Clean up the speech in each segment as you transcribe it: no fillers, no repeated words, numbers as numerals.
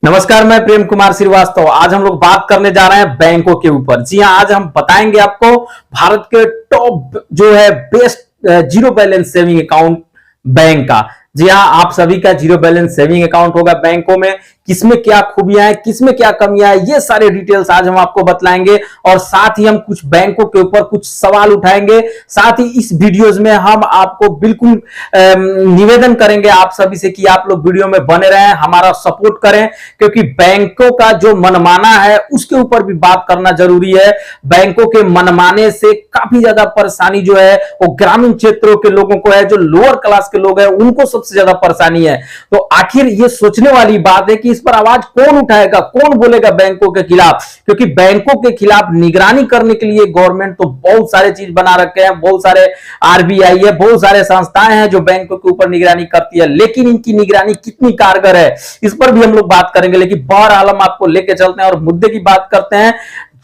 नमस्कार, मैं प्रेम कुमार श्रीवास्तव। आज हम लोग बात करने जा रहे हैं बैंकों के ऊपर। जी हाँ, आज हम बताएंगे आपको भारत के टॉप जो है best zero balance saving account bank का। जी हाँ, आप सभी का जीरो बैलेंस सेविंग अकाउंट होगा बैंकों में। किसमें क्या खूबियां हैं, किसमें क्या कमियां हैं, ये सारे डिटेल्स आज हम आपको बतलाएंगे और साथ ही हम कुछ बैंकों के ऊपर कुछ सवाल उठाएंगे। साथ ही इस वीडियोस में हम आपको बिल्कुल निवेदन करेंगे आप सभी से कि आप लोग वीडियो में बने रहें, हमारा सपोर्ट करें, क्योंकि बैंकों का जो मनमाना है उसके ऊपर भी बात करना जरूरी है। बैंकों के मनमाने से काफी ज्यादा परेशानी जो है वो ग्रामीण क्षेत्रों के लोगों को है, जो लोअर क्लास के लोग हैं उनको सबसे ज्यादा परेशानी है। तो आखिर ये सोचने वाली बात है कि इस पर आवाज कौन उठाएगा, कौन बोलेगा बैंकों के खिलाफ, क्योंकि बैंकों के खिलाफ निगरानी करने के लिए गवर्नमेंट तो बहुत सारे चीज बना रखे हैं। बहुत सारे आरबीआई है, बहुत सारे संस्थाएं हैं जो बैंकों के ऊपर निगरानी करती है, लेकिन इनकी निगरानी कितनी कारगर है इस पर भी हम लोग बात करेंगे। लेकिन बहरहाल हम आपको लेके चलते हैं और मुद्दे की बात करते हैं।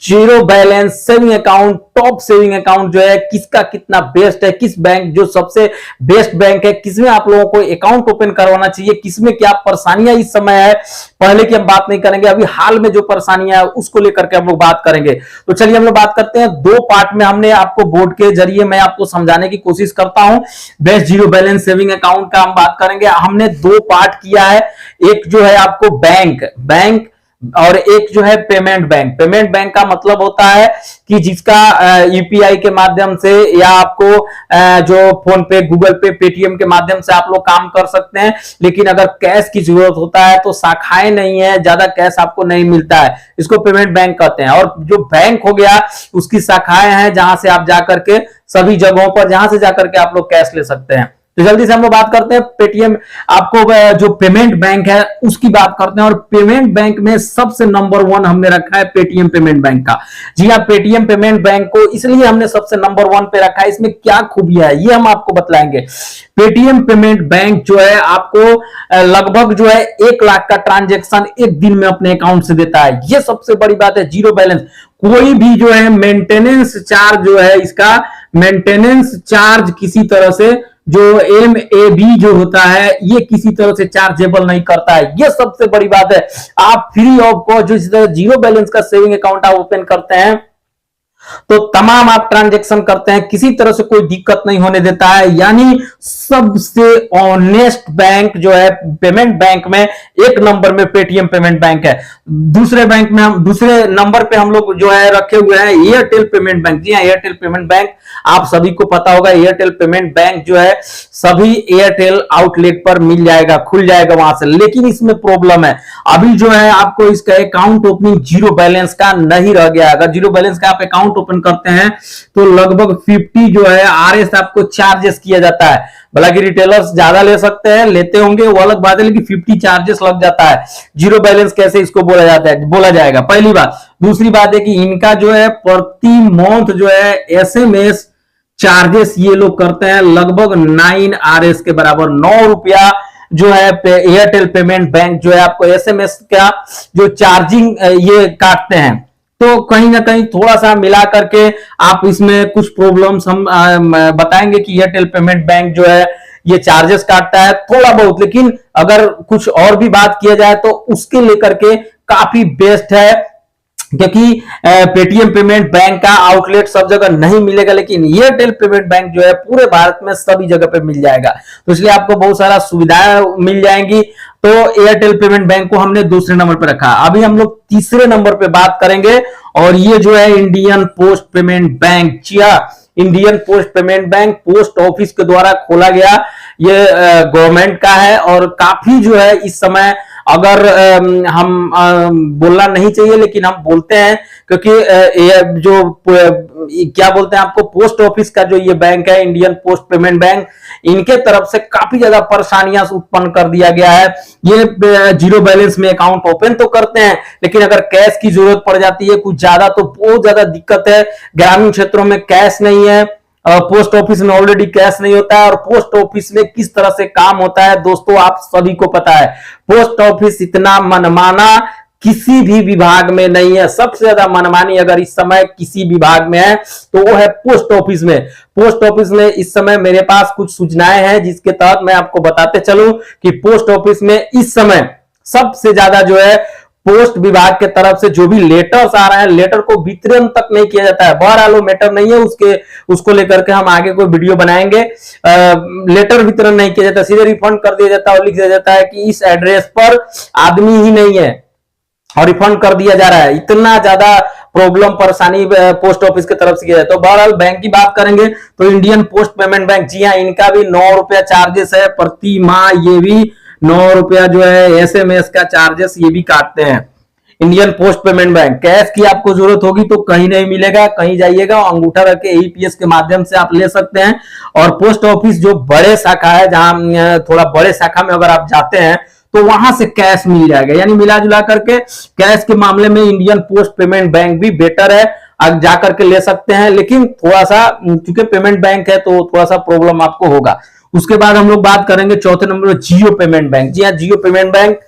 Zero balance saving account, top saving account जो है किसका कितना बेस्ट है, किस बैंक जो सबसे बेस्ट बैंक है, किसमें आप लोगों को अकाउंट ओपन करवाना चाहिए, किसमें क्या परेशानियां इस समय है, पहले की हम बात नहीं करेंगे, अभी हाल में जो परेशानियां है उसको लेकर के हम लोग बात करेंगे। तो चलिए हम लोग बात करते हैं। दो पार्ट में हमने आपको बोर्ड के जरिए मैं आपको समझाने की कोशिश करता हूं। Best zero balance saving account का हम बात करेंगे। हमने दो पार्ट किया है, एक जो है आपको बैंक और एक जो है पेमेंट बैंक। पेमेंट बैंक का मतलब होता है कि जिसका यूपीआई के माध्यम से या आपको जो फोन पे, गूगल पे, पेटीएम के माध्यम से आप लोग काम कर सकते हैं, लेकिन अगर कैश की जरूरत होता है तो शाखाएं नहीं है, ज्यादा कैश आपको नहीं मिलता है, इसको पेमेंट बैंक कहते हैं। और जो बैंक हो गया उसकी शाखाएं हैं जहां से आप जाकर के सभी जगहों पर जहां से जाकर के आप लोग कैश ले सकते हैं। तो जल्दी से हम लोग बात करते हैं पेटीएम, आपको जो पेमेंट बैंक है उसकी बात करते हैं। और पेमेंट बैंक में सबसे नंबर 1 हमने रखा है पेटीएम पेमेंट बैंक का। जी हाँ, पेटीएम पेमेंट बैंक को इसलिए हमने सबसे नंबर 1 पे रखा है, इसमें क्या खूबियां है ये हम आपको बतलाएंगे। पेटीएम पेमेंट बैंक जो है आपको लगभग जो है 1 लाख का ट्रांजेक्शन एक दिन में अपने अकाउंट से देता है। ये सबसे बड़ी बात है। जीरो बैलेंस, कोई भी जो है मेंटेनेंस चार्ज जो है, इसका मेंटेनेंस चार्ज किसी तरह से जो MAB जो होता है ये किसी तरह से चार्जेबल नहीं करता है। ये सबसे बड़ी बात है। आप फ्री ऑफ कॉस्ट जो जीरो बैलेंस का सेविंग अकाउंट आप ओपन करते हैं तो तमाम आप ट्रांजैक्शन करते हैं, किसी तरह से कोई दिक्कत नहीं होने देता है। यानी सबसे ऑनेस्ट बैंक जो है पेमेंट बैंक में, एक नंबर में पेटीएम पेमेंट बैंक है। दूसरे बैंक में हम दूसरे नंबर पे हम लोग जो है रखे हुए हैं एयरटेल पेमेंट बैंक। जी हाँ, एयरटेल पेमेंट बैंक आप सभी को पता होगा। एयरटेल पेमेंट बैंक जो है सभी एयरटेल आउटलेट पर मिल जाएगा, खुल जाएगा वहां से। लेकिन इसमें प्रॉब्लम है, अभी जो है आपको इसका अकाउंट ओपनिंग जीरो बैलेंस का नहीं रह गया। अगर जीरो बैलेंस का आप अकाउंट ओपन करते हैं तो लगभग 50 जो है RS आपको चार्जेस किया जाता है। हालांकि रिटेलर्स ज्यादा ले सकते हैं, लेते होंगे वो अलग बात है, लेकिन 50 चार्जेस लग जाता है। जीरो बैलेंस कैसे इसको बोला जाता है, बोला जाएगा, पहली बात। दूसरी बात है कि इनका जो है प्रति मंथ जो है SMS चार्जेस ये लोग करते हैं लगभग 9 RS के बराबर, 9 रुपया जो है एयरटेल पेमेंट बैंक जो है आपको SMS का जो चार्जिंग ये काटते हैं। तो कहीं ना कहीं थोड़ा सा मिला करके आप इसमें कुछ प्रॉब्लम्स हम बताएंगे कि एयरटेल पेमेंट बैंक जो है ये चार्जेस काटता है थोड़ा बहुत, लेकिन अगर कुछ और भी बात किया जाए तो उसके लेकर के काफी बेस्ट है, क्योंकि पेटीएम पेमेंट बैंक का आउटलेट सब जगह नहीं मिलेगा, लेकिन एयरटेल पेमेंट बैंक जो है पूरे भारत में सभी जगह पे मिल जाएगा। तो इसलिए आपको बहुत सारा सुविधाएं मिल जाएंगी। तो एयरटेल पेमेंट बैंक को हमने दूसरे नंबर पे रखा। अभी हम लोग तीसरे नंबर पे बात करेंगे और ये जो है Indian post payment bank. Indian post payment bank post office के द्वारा खोला गया, ये गवर्नमेंट का है और काफी जो है इस समय, अगर हम बोलना नहीं चाहिए लेकिन हम बोलते हैं, क्योंकि जो क्या बोलते हैं आपको, पोस्ट ऑफिस का जो ये बैंक है इंडियन पोस्ट पेमेंट बैंक, इनके तरफ से काफी ज्यादा परेशानियां उत्पन्न कर दिया गया है। ये जीरो बैलेंस में अकाउंट ओपन तो करते हैं, लेकिन अगर कैश की जरूरत पड़ जाती है कुछ ज्यादा तो बहुत ज्यादा दिक्कत है। ग्रामीण क्षेत्रों में कैश नहीं है, पोस्ट ऑफिस में ऑलरेडी कैश नहीं होता है, और पोस्ट ऑफिस में किस तरह से काम होता है दोस्तों आप सभी को पता है। पोस्ट ऑफिस इतना मनमाना किसी भी विभाग में नहीं है। सबसे ज्यादा मनमानी अगर इस समय किसी विभाग में है तो वो है पोस्ट ऑफिस में। पोस्ट ऑफिस में इस समय मेरे पास कुछ सूचनाएं हैं जिसके तहत मैं आपको बताते चलूं कि पोस्ट ऑफिस में इस समय सबसे ज्यादा जो है पोस्ट विभाग के तरफ से जो भी लेटर्स आ रहे हैं, लेटर को वितरण तक नहीं किया जाता है। बहरहाल वो मैटर नहीं है, उसको लेकर के हम आगे कोई वीडियो बनाएंगे। लेटर वितरण नहीं किया जाता, सीधे रिफंड कर दिया जाता है और लिख दिया जाता है कि इस एड्रेस पर आदमी ही नहीं है और रिफंड कर दिया जा रहा है। इतना ज्यादा प्रॉब्लम परेशानी पोस्ट ऑफिस की तरफ से किया जाए। तो बहरहाल बैंक की बात करेंगे तो इंडियन पोस्ट पेमेंट बैंक, जी हाँ, इनका भी 9 रुपया चार्जेस है प्रति माह। ये भी 9 रुपया जो है एसएमएस का चार्जेस ये भी काटते हैं। Indian post payment bank, cash की आपको जरूरत होगी तो कहीं नहीं मिलेगा, कहीं जाइएगा अंगूठा रख के ईपीएस के माध्यम से आप ले सकते हैं। और पोस्ट ऑफिस जो बड़े शाखा है, जहां थोड़ा बड़े शाखा में अगर आप जाते हैं तो वहां से कैश मिल जाएगा। यानी मिला जुला करके कैश के मामले में इंडियन पोस्ट पेमेंट बैंक भी बेटर है, आप जाकर के ले सकते हैं। लेकिन थोड़ा सा क्योंकि पेमेंट बैंक है तो थोड़ा सा प्रॉब्लम आपको होगा। उसके बाद हम लोग बात करेंगे चौथे नंबर पर जियो पेमेंट बैंक। जी हाँ, जियो पेमेंट बैंक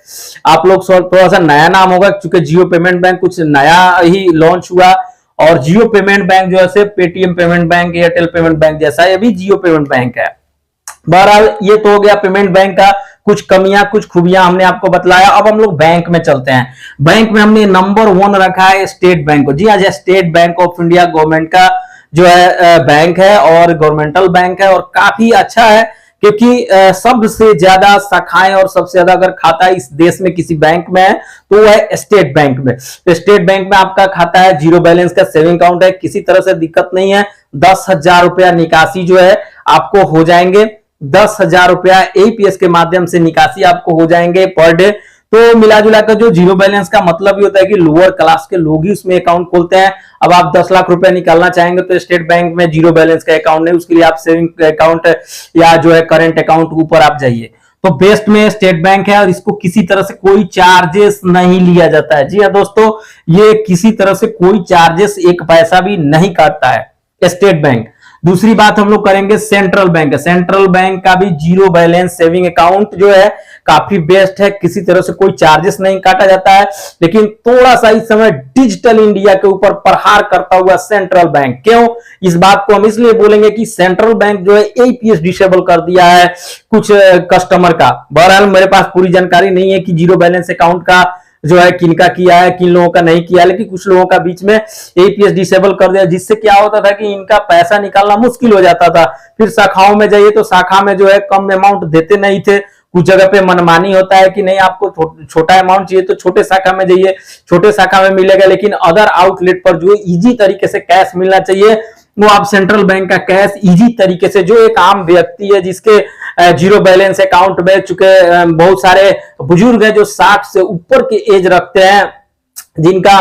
आप लोग थोड़ा सा नया नाम होगा क्योंकि जियो पेमेंट बैंक कुछ नया ही लॉन्च हुआ। और जियो पेमेंट बैंक जो है Paytm payment bank, Airtel payment bank जैसा ये भी जियो पेमेंट बैंक है। बहरहाल ये तो हो गया पेमेंट बैंक का, कुछ कमियां कुछ खूबियां हमने आपको बतलाया। अब हम लोग बैंक में चलते हैं। बैंक में हमने नंबर 1 रखा है स्टेट बैंक को। जी हाँ, state bank of India government का जो है बैंक है और गवर्नमेंटल बैंक है और काफी अच्छा है क्योंकि सबसे ज्यादा शाखाएं और सबसे ज्यादा अगर खाता इस देश में किसी बैंक में है तो वो है स्टेट बैंक में। तो स्टेट बैंक में आपका खाता है, जीरो बैलेंस का सेविंग अकाउंट है, किसी तरह से दिक्कत नहीं है। 10,000 रुपया निकासी जो है आपको हो जाएंगे, 10,000 रुपया एपीएस के माध्यम से निकासी आपको हो जाएंगे पर डे। तो मिला जुला कर जो जीरो बैलेंस का मतलब ये होता है कि लोअर क्लास के लोग ही उसमें अकाउंट खोलते हैं। अब आप 10 लाख रुपया निकालना चाहेंगे तो स्टेट बैंक में जीरो बैलेंस का अकाउंट नहीं, उसके लिए आप सेविंग अकाउंट या जो है करंट अकाउंट ऊपर आप जाइए। तो बेस्ट में स्टेट बैंक है और इसको किसी तरह से कोई चार्जेस नहीं लिया जाता है। जी हाँ दोस्तों, ये किसी तरह से कोई चार्जेस एक पैसा भी नहीं काटता है स्टेट बैंक। दूसरी बात हम लोग करेंगे सेंट्रल बैंक। सेंट्रल बैंक का भी जीरो बैलेंस सेविंग अकाउंट जो है काफी बेस्ट है, किसी तरह से कोई चार्जेस नहीं काटा जाता है। लेकिन थोड़ा सा इस समय डिजिटल इंडिया के ऊपर प्रहार करता हुआ सेंट्रल बैंक, क्यों इस बात को हम इसलिए बोलेंगे कि सेंट्रल बैंक जो है एपीएस डिसेबल कर दिया है कुछ कस्टमर का। बहरहाल मेरे पास पूरी जानकारी नहीं है कि जीरो बैलेंस अकाउंट का जो है किनका किया है किन लोगों का नहीं किया, लेकिन कुछ लोगों का बीच में एपीएस डिसेबल कर दिया, जिससे क्या होता था कि इनका पैसा निकालना मुश्किल हो जाता था। फिर शाखाओं में जाइए तो शाखा में जो है कम अमाउंट देते नहीं थे, कुछ जगह पे मनमानी होता है कि नहीं आपको छोटा अमाउंट चाहिए तो छोटे शाखा में जाइए, छोटे शाखा में मिलेगा। लेकिन अदर आउटलेट पर जो इजी तरीके से कैश मिलना चाहिए वो आप सेंट्रल बैंक का कैश इजी तरीके से, जो एक आम व्यक्ति है जिसके जीरो बैलेंस अकाउंट में चुके बहुत सारे बुजुर्ग हैं जो 60 से ऊपर के एज रखते हैं, जिनका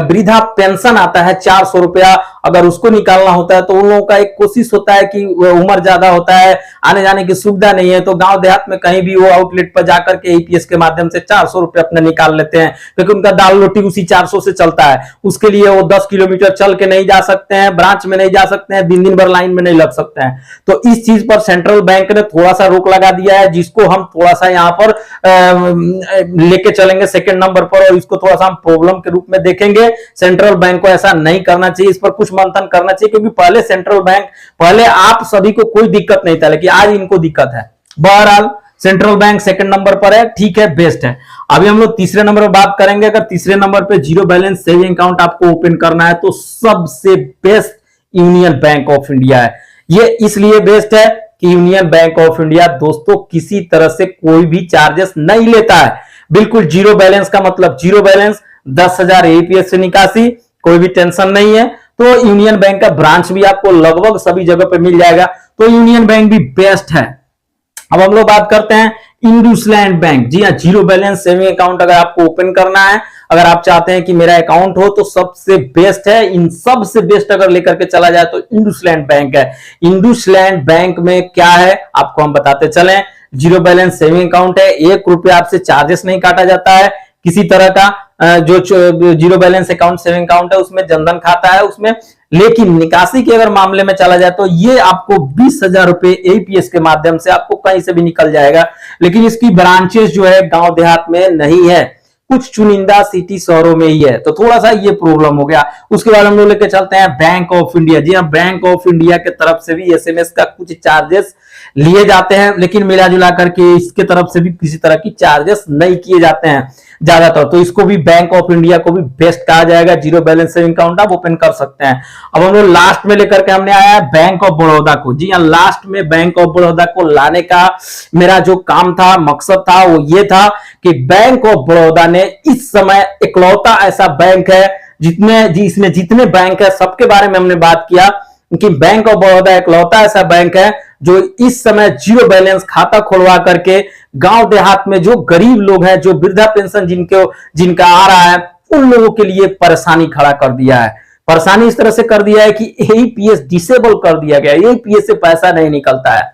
वृद्धा पेंशन आता है 400 रुपया, अगर उसको निकालना होता है तो उन लोगों का एक कोशिश होता है कि उम्र ज्यादा होता है, आने जाने की सुविधा नहीं है, तो गांव देहात में कहीं भी वो आउटलेट पर जाकर के एपीएस के माध्यम से 400 रुपये अपने निकाल लेते हैं, क्योंकि उनका दाल रोटी उसी 400 से चलता है। उसके लिए वो 10 किलोमीटर चल के नहीं जा सकते हैं, ब्रांच में नहीं जा सकते हैं, दिन भर लाइन में नहीं लग सकते हैं। तो इस चीज पर सेंट्रल बैंक ने थोड़ा सा रोक लगा दिया है, जिसको हम थोड़ा सा यहाँ पर लेके चलेंगे सेकेंड नंबर पर, और इसको थोड़ा सा हम प्रॉब्लम के रूप में देखेंगे। सेंट्रल बैंक को ऐसा नहीं करना चाहिए, इस पर कुछ मंथन करना चाहिए, क्योंकि पहले सेंट्रल बैंक, पहले आप सभी को कोई दिक्कत नहीं था, लेकिन आज इनको दिक्कत है। बहरहाल सेंट्रल बैंक सेकंड नंबर पर है, ठीक है, बेस्ट है। अभी हम लोग तीसरे नंबर पर बात करेंगे। अगर तीसरे नंबर पे जीरो बैलेंस सेविंग अकाउंट आपको ओपन करना है तो सबसे best union bank of India है। ये इसलिए बेस्ट है कि यूनियन बैंक ऑफ इंडिया दोस्तों किसी तरह से कोई भी चार्जेस नहीं लेता है, बिल्कुल जीरो बैलेंस का मतलब जीरो बैलेंस, 10,000 एपीएस से निकासी, कोई भी टेंशन नहीं है। तो यूनियन बैंक का ब्रांच भी आपको लगभग सभी जगह पे मिल जाएगा, तो यूनियन बैंक भी बेस्ट है। अब हम लोग बात करते हैं इंडसलैंड बैंक। जी हाँ, जीरो बैलेंस सेविंग अकाउंट अगर आपको ओपन करना है, अगर आप चाहते हैं कि मेरा अकाउंट हो, तो सबसे बेस्ट है, इन सबसे बेस्ट अगर लेकर के चला जाए तो इंडसलैंड बैंक है। इंडसलैंड बैंक में क्या है आपको हम बताते चलें। जीरो बैलेंस सेविंग अकाउंट है, 1 रुपया आपसे चार्जेस नहीं काटा जाता है किसी तरह का। जो zero balance account saving account है उसमें जनधन खाता है उसमें, लेकिन निकासी के अगर मामले में चला जाए तो ये आपको 20,000 रुपए एपीएस के माध्यम से आपको कहीं से भी निकल जाएगा, लेकिन इसकी ब्रांचेस जो है गांव देहात में नहीं है, कुछ चुनिंदा सिटी शहरों में ही है, तो थोड़ा सा ये प्रॉब्लम हो गया। उसके बाद हम लोग लेके चलते हैं बैंक ऑफ इंडिया। जी हाँ, बैंक ऑफ इंडिया के तरफ से भी एसएमएस का कुछ चार्जेस लिए जाते हैं, लेकिन मिला जुला करके इसके तरफ से भी किसी तरह की चार्जेस नहीं किए जाते हैं ज्यादातर। तो इसको भी बैंक ऑफ इंडिया को भी बेस्ट कहा जाएगा, जीरो बैलेंस सेविंग अकाउंट आप ओपन कर सकते हैं। अब हम लोग लास्ट में लेकर के हमने आया है बैंक ऑफ बड़ौदा को। जी हाँ, लास्ट में बैंक ऑफ बड़ौदा को लाने का मेरा जो काम था, मकसद था, वो ये था कि बैंक ऑफ बड़ौदा ने इस समय इकलौता ऐसा बैंक है इसमें जितने बैंक है सबके बारे में हमने बात किया कि बैंक ऑफ बड़ौदा इकलौता ऐसा बैंक है जो इस समय जीरो बैलेंस खाता खुलवा करके गांव देहात में जो गरीब लोग हैं, जो वृद्धा पेंशन जिनका आ रहा है, उन लोगों के लिए परेशानी खड़ा कर दिया है। परेशानी इस तरह से कर दिया है कि एईपीएस डिसेबल कर दिया गया, एईपीएस से पैसा नहीं निकलता है।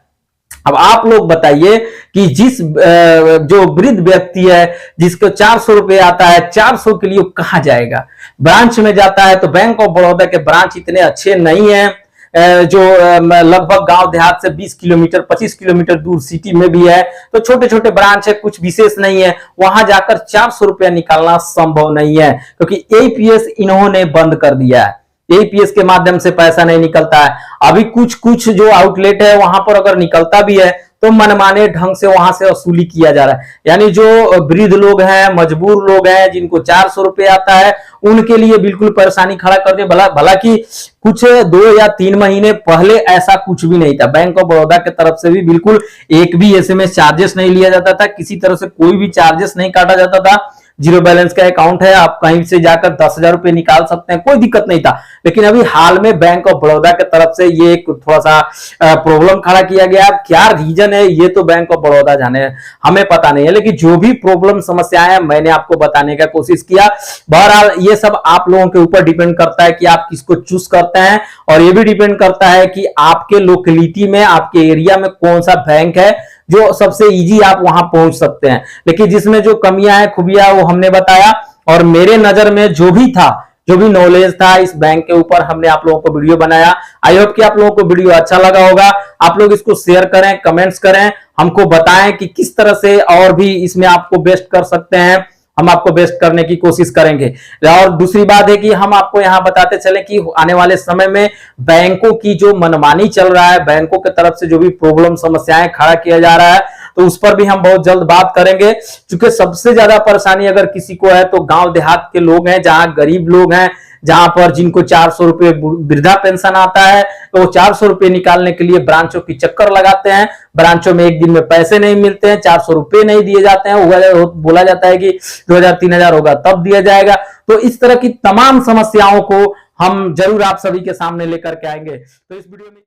अब आप लोग बताइए कि जो वृद्ध व्यक्ति है जिसको 400 रुपए आता है, 400 के लिए कहां जाएगा? ब्रांच में जाता है तो बैंक ऑफ बड़ौदा के ब्रांच इतने अच्छे नहीं है, जो लगभग गांव देहात से 20 किलोमीटर 25 किलोमीटर दूर सिटी में भी है, तो छोटे छोटे ब्रांच है, कुछ विशेष नहीं है। वहां जाकर 400 रुपया निकालना संभव नहीं है क्योंकि एईपीएस इन्होंने बंद कर दिया है। एईपीएस के माध्यम से पैसा नहीं निकलता है। अभी कुछ कुछ जो आउटलेट है वहां पर अगर निकलता भी है तो मनमाने ढंग से वहां से वसूली किया जा रहा है। यानी जो वृद्ध लोग हैं, मजबूर लोग हैं, जिनको 400 रुपए आता है, उनके लिए बिल्कुल परेशानी खड़ा कर दे। भला कि कुछ 2 या 3 महीने पहले ऐसा कुछ भी नहीं था। बैंक ऑफ बड़ौदा की तरफ से भी बिल्कुल एक भी एसएमएस चार्जेस नहीं लिया जाता था, किसी तरह से कोई भी चार्जेस नहीं काटा जाता था। जीरो बैलेंस का अकाउंट है, आप कहीं से जाकर 10,000 रुपए निकाल सकते हैं, कोई दिक्कत नहीं था। लेकिन अभी हाल में बैंक ऑफ बड़ौदा की तरफ से ये एक थोड़ा सा प्रॉब्लम खड़ा किया गया। क्या रीजन है ये तो बैंक ऑफ बड़ौदा जाने, हमें पता नहीं है, लेकिन जो भी प्रॉब्लम समस्याएं हैं मैंने आपको बताने का कोशिश किया। बहरहाल ये सब आप लोगों के ऊपर डिपेंड करता है कि आप किसको चूज करते हैं, और ये भी डिपेंड करता है कि आपके लोकेलिटी में, आपके एरिया में कौन सा बैंक है जो सबसे इजी आप वहां पहुंच सकते हैं। लेकिन जिसमें जो कमियां हैं, खूबियां, वो हमने बताया, और मेरे नजर में जो भी था, जो भी नॉलेज था इस बैंक के ऊपर, हमने आप लोगों को वीडियो बनाया। आई होप कि आप लोगों को वीडियो अच्छा लगा होगा। आप लोग इसको शेयर करें, कमेंट्स करें, हमको बताएं कि किस तरह से और भी इसमें आपको बेस्ट कर सकते हैं। हम आपको बेस्ट करने की कोशिश करेंगे। और दूसरी बात है कि हम आपको यहां बताते चले कि आने वाले समय में बैंकों की जो मनमानी चल रहा है, बैंकों की तरफ से जो भी प्रॉब्लम समस्याएं खड़ा किया जा रहा है, तो उस पर भी हम बहुत जल्द बात करेंगे। क्योंकि सबसे ज्यादा परेशानी अगर किसी को है तो गांव देहात के लोग हैं, जहां गरीब लोग हैं, जहां पर जिनको 400 रुपए वृद्धा पेंशन आता है, तो वो 400 रुपए निकालने के लिए ब्रांचों की चक्कर लगाते हैं। ब्रांचों में एक दिन में पैसे नहीं मिलते हैं, 400 रुपए नहीं दिए जाते हैं, बोला जाता है कि 2000-3000 होगा तब दिया जाएगा। तो इस तरह की तमाम समस्याओं को हम जरूर आप सभी के सामने लेकर के आएंगे। तो इस वीडियो में